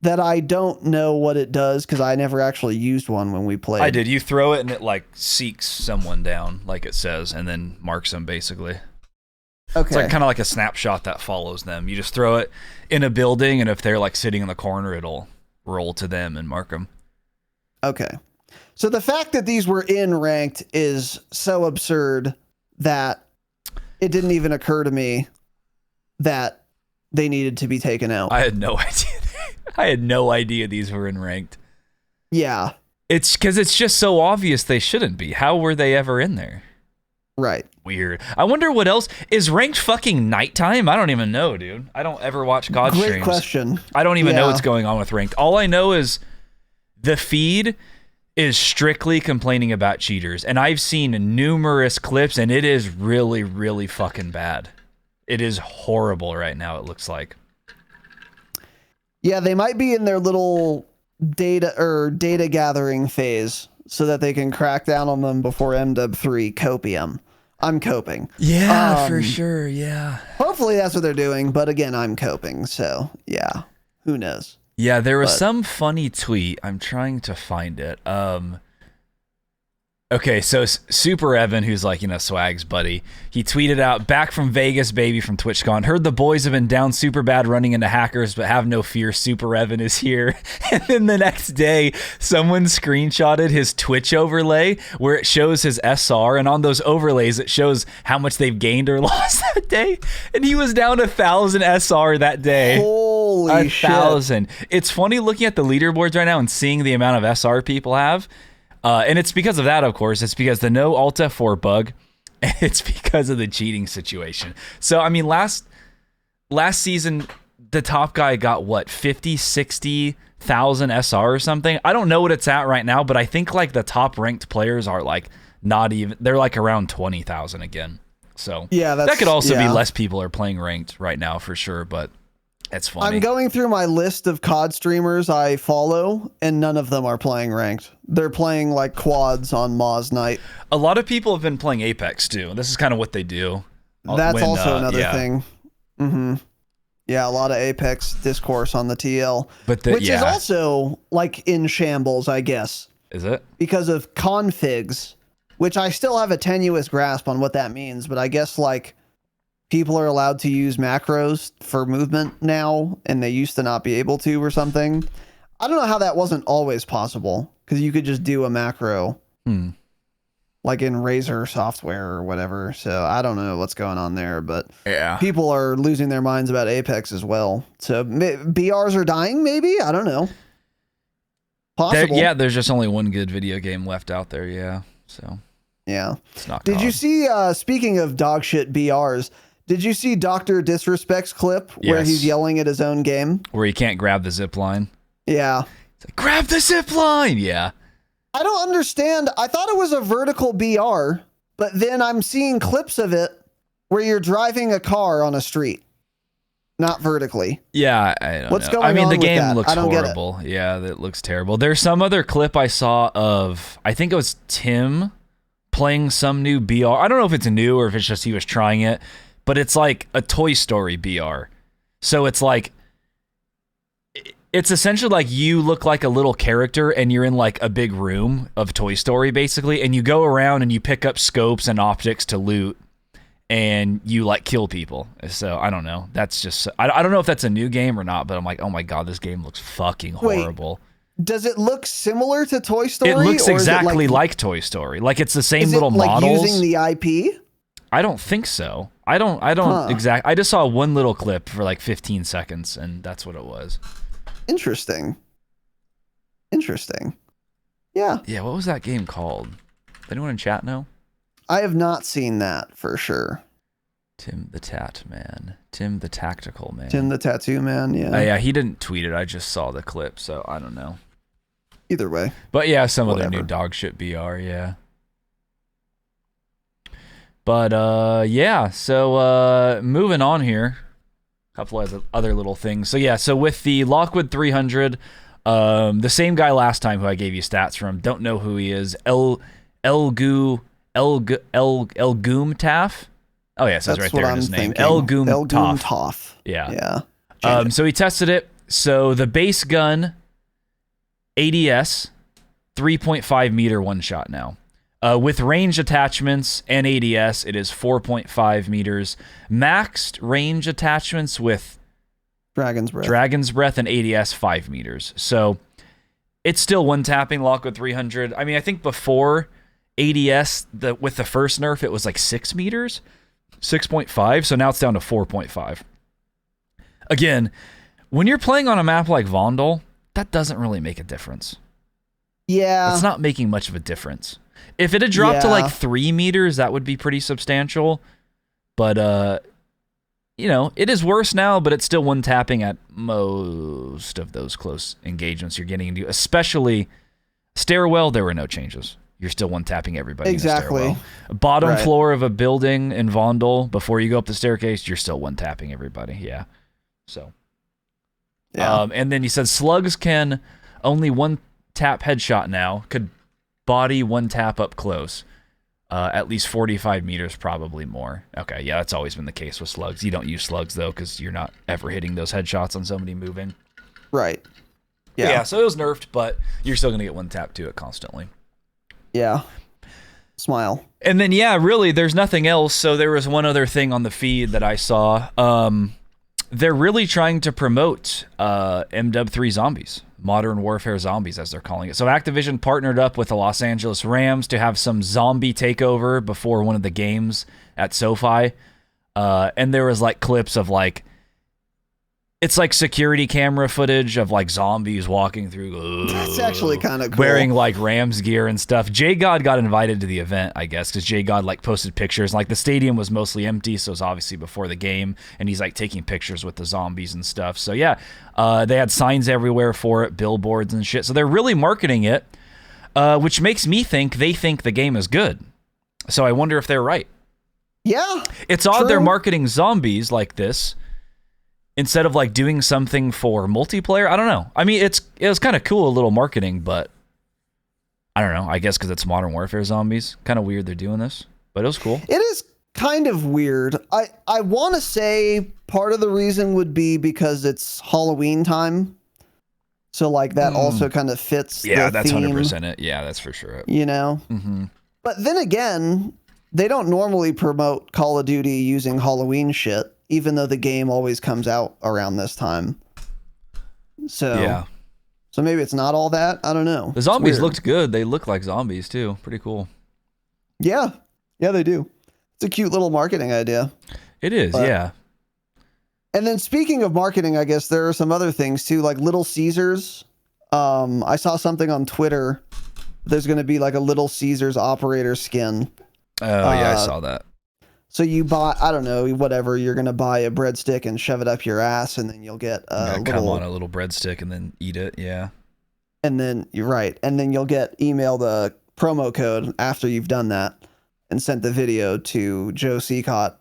that I don't know what it does because I never actually used one when we played. I did. You throw it and it like seeks someone down, like it says, and then marks them basically. Okay. It's like kind of like a snapshot that follows them. You just throw it in a building, and if they're like sitting in the corner, it'll roll to them and mark them. Okay. So the fact that these were in ranked is so absurd that it didn't even occur to me that they needed to be taken out. I had no idea. I had no idea these were in ranked. Yeah. It's because it's just so obvious they shouldn't be. How were they ever in there? Right. Weird. I wonder what else is ranked. Fucking nighttime. I don't even know, dude. I don't ever watch COD streams. Great question. I don't even know what's going on with ranked. All I know is the feed is strictly complaining about cheaters, and I've seen numerous clips, and it is really, really fucking bad. It is horrible right now. It looks like. Yeah, they might be in their little data gathering phase so that they can crack down on them before MW3 copium. I'm coping. Yeah, for sure. Yeah. Hopefully that's what they're doing. But again, I'm coping. So yeah, who knows? Yeah, there was some funny tweet. I'm trying to find it. Okay, so Super Evan, who's like, you know, Swag's buddy, he tweeted out, "Back from Vegas, baby, from TwitchCon. Heard the boys have been down super bad running into hackers, but have no fear, Super Evan is here." And then the next day, someone screenshotted his Twitch overlay where it shows his SR, and on those overlays, it shows how much they've gained or lost that day. And he was down 1,000 SR that day. Holy shit. 1,000. It's funny looking at the leaderboards right now and seeing the amount of SR people have. And it's because of that, of course. It's because the no Alt F4 bug, and it's because of the cheating situation. So, I mean, last season, the top guy got, what, 50, 60,000 SR or something? I don't know what it's at right now, but I think, like, the top-ranked players are, like, not even... They're, like, around 20,000 again. So, yeah, that could also be less people are playing ranked right now, for sure, but... It's funny. I'm going through my list of COD streamers I follow, and none of them are playing ranked. They're playing like quads on Moz night. A lot of people have been playing Apex too. This is kind of what they do. That's also another thing. Mm-hmm. Yeah, a lot of Apex discourse on the TL, which is also like in shambles, I guess. Is it? Because of configs which I still have a tenuous grasp on what that means, but I guess like people are allowed to use macros for movement now, and they used to not be able to or something. I don't know how that wasn't always possible, because you could just do a macro like in Razer software or whatever. So I don't know what's going on there, but Yeah. people are losing their minds about Apex as well. So BRs are dying, maybe? I don't know. Possible. There's just only one good video game left out there, yeah. So yeah. it's not Did you see, speaking of dog shit BRs, did you see Dr. Disrespect's clip where Yes. he's yelling at his own game? where you can't grab the zip line? Yeah. It's like, grab the zip line! Yeah. I don't understand. I thought it was a vertical BR, but then I'm seeing clips of it where you're driving a car on a street, not vertically. Yeah, I don't What's know. going I mean, on the with game that? looks I don't get it. horrible. Yeah, that looks terrible. There's some other clip I saw of, I think it was Tim playing some new BR. I don't know if it's new or if it's just he was trying it, but it's like a Toy Story BR. So it's like, it's essentially like you look like a little character and you're in like a big room of Toy Story basically, and you go around and you pick up scopes and optics to loot and you like kill people. So I don't know. That's just, I don't know if that's a new game or not, but I'm like, oh my God, this game looks fucking horrible. Does it look similar to Toy Story? It looks or is exactly it like Toy Story. Like it's the same is little it like models. using the IP? I don't think so. I don't exactly. I just saw one little clip for like 15 seconds and that's what it was. Interesting. Yeah. Yeah, what was that game called? Anyone in chat know? I have not seen that for sure. Tim the Tat Man. Tim the Tactical Man. Tim the Tattoo Man, yeah. Yeah, he didn't tweet it. I just saw the clip, so I don't know. Either way. But yeah, some Whatever. other new dog shit BR, yeah. But yeah, so moving on here. A couple of other little things. So yeah, so with the Lockwood 300, the same guy last time who I gave you stats from, don't know who he is, El Goom Taff. Oh yeah, it says That's right what there in I'm his name. thinking. El Goom Taff. Toff. Yeah. Yeah. So he tested it. So the base gun, ADS, 3.5 meter one shot now. With range attachments and ADS, it is 4.5 meters. Maxed range attachments with Dragon's Breath and ADS, 5 meters. So it's still one-tapping Lockwood 300. I mean, I think before ADS, with the first nerf, it was like 6 meters, 6.5. So now it's down to 4.5. Again, when you're playing on a map like Vondel, that doesn't really make a difference. Yeah. It's not making much of a difference. If it had dropped to like 3 meters, that would be pretty substantial. But, you know, it is worse now, but it's still one tapping at most of those close engagements you're getting into. Especially stairwell, there were no changes. You're still one tapping everybody in the stairwell. Bottom floor of a building in Vondel, before you go up the staircase, you're still one tapping everybody. Yeah. So. Yeah. And then he said slugs can only one tap headshot now. Could body one tap up close. At least 45 meters, probably more. Okay, yeah, that's always been the case with slugs. You don't use slugs, though, because you're not ever hitting those headshots on somebody moving. Right. Yeah, so it was nerfed, but you're still going to get one tap to it constantly. Yeah. Smile. And then, yeah, really, there's nothing else. So there was one other thing on the feed that I saw. They're really trying to promote MW3 Zombies. Modern Warfare Zombies, as they're calling it. So Activision partnered up with the Los Angeles Rams to have some zombie takeover before one of the games at SoFi. And there was like clips of like, it's like security camera footage of like zombies walking through. That's actually kind of cool. Wearing like Rams gear and stuff. J God got invited to the event, I guess, because J God like posted pictures. Like the stadium was mostly empty, so it was obviously before the game, and he's like taking pictures with the zombies and stuff. So yeah, they had signs everywhere for it, billboards and shit. So they're really marketing it, which makes me think they think the game is good. So I wonder if they're right. Yeah. It's odd they're marketing zombies like this instead of like doing something for multiplayer. I don't know. I mean, it was kind of cool, a little marketing, but I don't know. I guess because it's Modern Warfare Zombies. Kind of weird they're doing this, but it was cool. It is kind of weird. I want to say part of the reason would be because it's Halloween time. So like that also kind of fits Yeah, the that's theme, 100% it. Yeah, that's for sure it. you know? Mm-hmm. But then again, they don't normally promote Call of Duty using Halloween shit, even though the game always comes out around this time. So Yeah. So maybe it's not all that. I don't know. The zombies looked good. They look like zombies too. Pretty cool. Yeah. Yeah, they do. It's a cute little marketing idea. It is, yeah. And then speaking of marketing, I guess there are some other things too, like Little Caesars. I saw something on Twitter. There's going to be like a Little Caesars operator skin. Oh, yeah, I saw that. So you buy, I don't know, whatever, you're going to buy a breadstick and shove it up your ass, and then you'll get come on a little breadstick and then eat it, yeah. And then, you're right, and then you'll get emailed a promo code after you've done that and sent the video to Joe Seacott.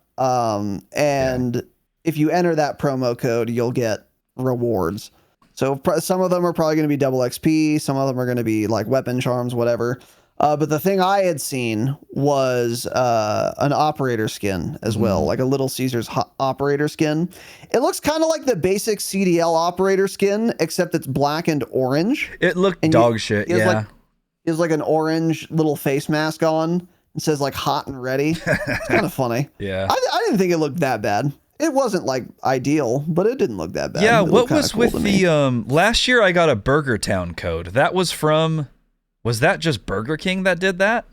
If you enter that promo code, you'll get rewards. So some of them are probably going to be double XP, some of them are going to be like weapon charms, whatever. But the thing I had seen was an operator skin as well, like a Little Caesars operator skin. It looks kind of like the basic CDL operator skin, except it's black and orange. It looked dog shit, yeah. It has like an orange little face mask on. It says like hot and ready. It's kind of funny. Yeah. I didn't think it looked that bad. It wasn't like ideal, but it didn't look that bad. Yeah, what was cool with the last year I got a Burger Town code. That was from... Was that just Burger King that did that?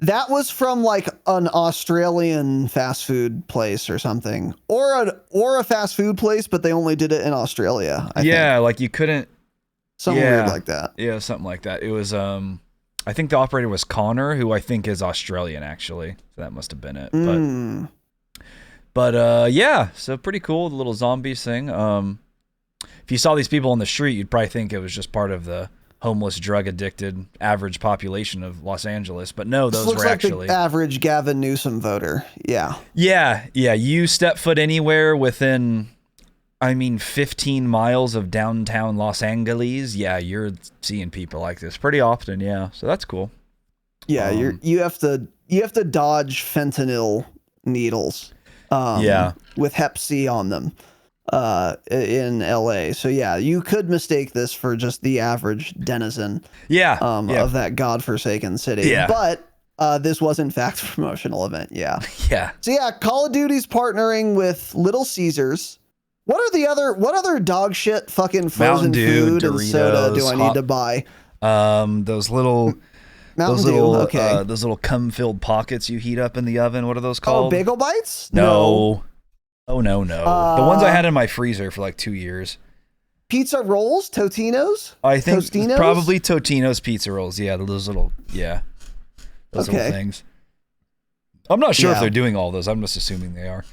That was from like an Australian fast food place or something, or a fast food place, but they only did it in Australia. I think. Like you couldn't. Something weird like that. Yeah, something like that. It was I think the operator was Connor, who I think is Australian actually. So that must have been it. But yeah, so pretty cool, the little zombies thing. If you saw these people on the street, you'd probably think it was just part of the homeless, drug-addicted average population of Los Angeles, but no, those were actually the average Gavin Newsom voter. Yeah. You step foot anywhere within, 15 miles of downtown Los Angeles. Yeah, you're seeing people like this pretty often. Yeah, so that's cool. Yeah, you have to dodge fentanyl needles. With Hep C on them. In LA. So yeah, you could mistake this for just the average denizen of that godforsaken city. Yeah. But this was in fact a promotional event. Yeah. Yeah. So yeah, Call of Duty's partnering with Little Caesars. What other dog shit fucking frozen food Doritos, and soda do I need to buy? Those little okay. Those little cum-filled pockets you heat up in the oven. What are those called? Oh, Bagel Bites? No. Oh, no. The ones I had in my freezer for like 2 years. Pizza rolls? Totino's? I think Tostinos? Probably Totino's pizza rolls. Yeah, those little little things. I'm not sure if they're doing all those. I'm just assuming they are.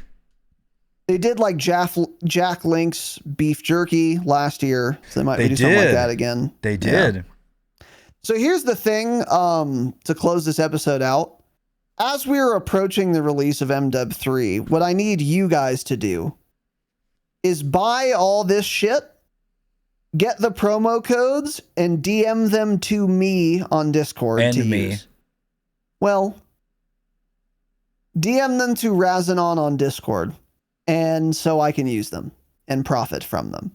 They did like Jack Link's beef jerky last year. So they might do something like that again. They did. Yeah. So here's the thing to close this episode out. As we're approaching the release of MW 3, what I need you guys to do is buy all this shit, get the promo codes, and DM them to me on Discord and to me. use. Well, DM them to Razinon on Discord, and so I can use them and profit from them.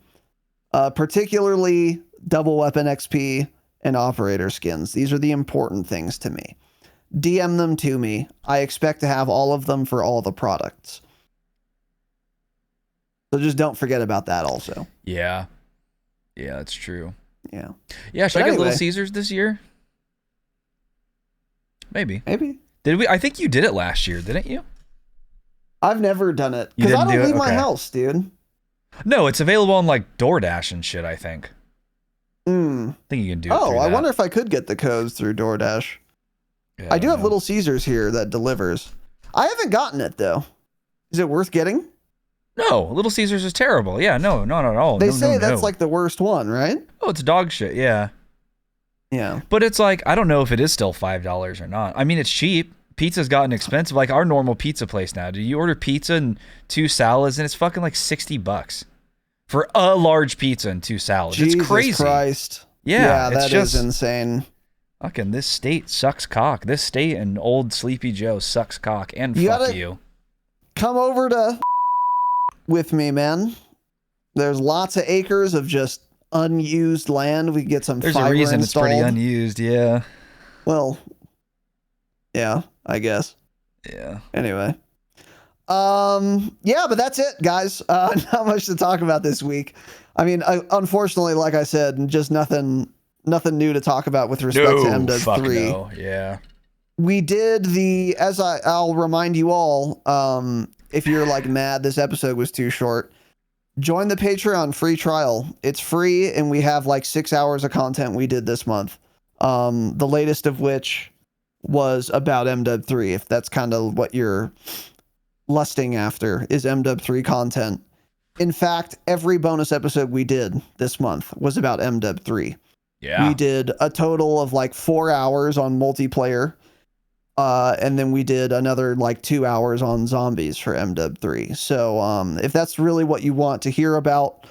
Particularly double weapon XP and operator skins. These are the important things to me. DM them to me. I expect to have all of them for all the products. So just don't forget about that also. Yeah. Yeah, that's true. Yeah. Yeah, should I get Little Caesars this year? Maybe. Did we? I think you did it last year, didn't you? I've never done it. Because I don't leave my house, dude. No, it's available on like DoorDash and shit, I think. I think you can do it. Oh, I wonder if I could get the codes through DoorDash. Yeah, I do have Little Caesars here that delivers. I haven't gotten it though. Is it worth getting? No, Little Caesars is terrible. Yeah, no, not at all. They say that's like the worst one, right? Oh, it's dog shit. Yeah. Yeah. But it's like, I don't know if it is still $5 or not. I mean, it's cheap. Pizza's gotten expensive. Like our normal pizza place now. Do you order pizza and 2 salads and it's fucking like $60 for a large pizza and 2 salads? Jesus it's crazy. Christ. Yeah, that is insane. Fucking this state sucks cock. This state and old Sleepy Joe sucks cock. And fuck you. Come over to with me, man. There's lots of acres of just unused land. We get some There's fiber a reason installed. It's pretty unused, yeah. Well, Yeah, I guess. Yeah. Anyway. Yeah, but that's it, guys. Not much to talk about this week. I mean, unfortunately, like I said, just nothing new to talk about with respect to MW3. No. Yeah. We did I'll remind you all, if you're like mad this episode was too short, join the Patreon free trial. It's free, and we have like 6 hours of content we did this month. The latest of which was about MW3, if that's kind of what you're lusting after, is MW3 content. In fact, every bonus episode we did this month was about MW3. Yeah. We did a total of like 4 hours on multiplayer. And then we did another like 2 hours on zombies for MW3. So if that's really what you want to hear about,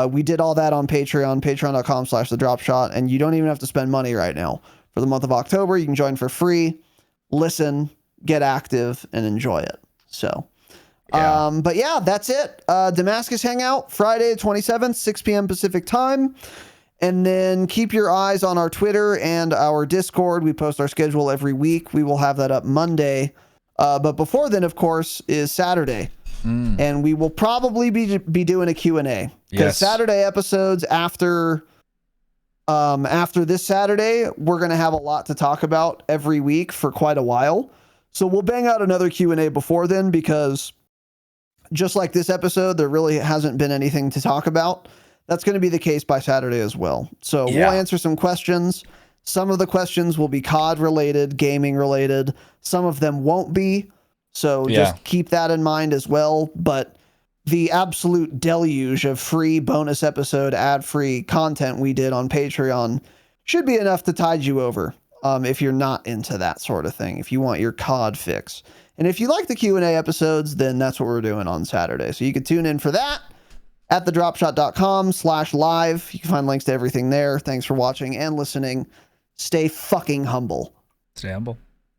we did all that on Patreon, patreon.com/thedropshot, and you don't even have to spend money right now. For the month of October, you can join for free, listen, get active, and enjoy it. So, but yeah, that's it. Damascus Hangout, Friday, 27th, 6 p.m. Pacific time. And then keep your eyes on our Twitter and our Discord. We post our schedule every week. We will have that up Monday. But before then, of course, is Saturday. And we will probably be doing a Q&A. Because Saturday episodes after this Saturday, we're going to have a lot to talk about every week for quite a while. So we'll bang out another Q&A before then, because just like this episode, there really hasn't been anything to talk about. That's going to be the case by Saturday as well. So we'll answer some questions. Some of the questions will be COD related, gaming related. Some of them won't be. So just keep that in mind as well. But the absolute deluge of free bonus episode, ad-free content we did on Patreon should be enough to tide you over. If you're not into that sort of thing, if you want your COD fix. And if you like the Q&A episodes, then that's what we're doing on Saturday. So you can tune in for that at thedropshot.com/live. You can find links to everything there. Thanks for watching and listening. Stay fucking humble. Stay humble.